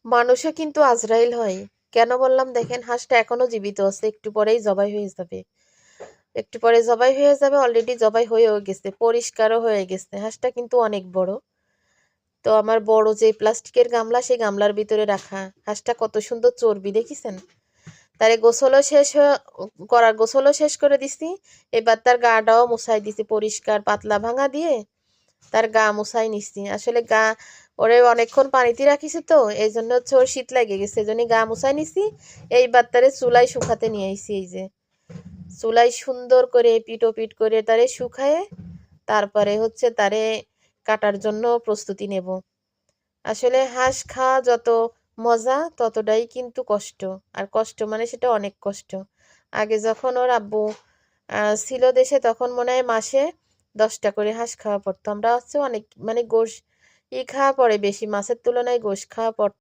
মানুষও কিন্তু আজরাইল হয়। কেন বললাম দেখেন, হাঁসটা এখনো জীবিত আছে, একটু পরেই জবাই হয়ে যাবে। একটু পরে জবাই হয়ে যাবে, অলরেডি জবাই হয়েও গেছে, পরিষ্কারও হয়ে গেছে। হাঁসটা কিন্তু অনেক বড়। তো আমার বড় যে প্লাস্টিকের গামলা, সেই গামলার ভিতরে রাখা হাঁসটা কত সুন্দর চর্বি দেখেছেন। তারে গোসলও শেষ করে দিছি। এবার তার গাটাও মুছাই দিছি, পরিষ্কার পাতলা ভাঙা দিয়ে তার গা মুছাই নিছি। আসলে গা ওরে অনেকক্ষণ পানিতে রাখিছি, তো এই জন্য হচ্ছে ওর শীত লেগে গেছে, এই জন্য গা মুছাই নিছি। এইবার তারে চুলাই শুকাতে নিয়ে আইছি। এই যে চুলাই সুন্দর করে পিট ও পিট করে তারে শুকায়ে তারপরে হচ্ছে তারে কাটার জন্য প্রস্তুতি নেব। আসলে হাঁস খাওয়া যত মজা ততটাই কিন্তু কষ্ট। আর কষ্ট মানে সেটা অনেক কষ্ট। আগে যখন ওর আব্বু ছিল দেশে, তখন মনে হয় মাসে 10টা করে হাঁস খাওয়া পড়তো। আমরা হচ্ছে অনেক মানে গোশ খাওয়া পড়ে বেশি, মাছের তুলনায় গোশ খাওয়া পড়তো।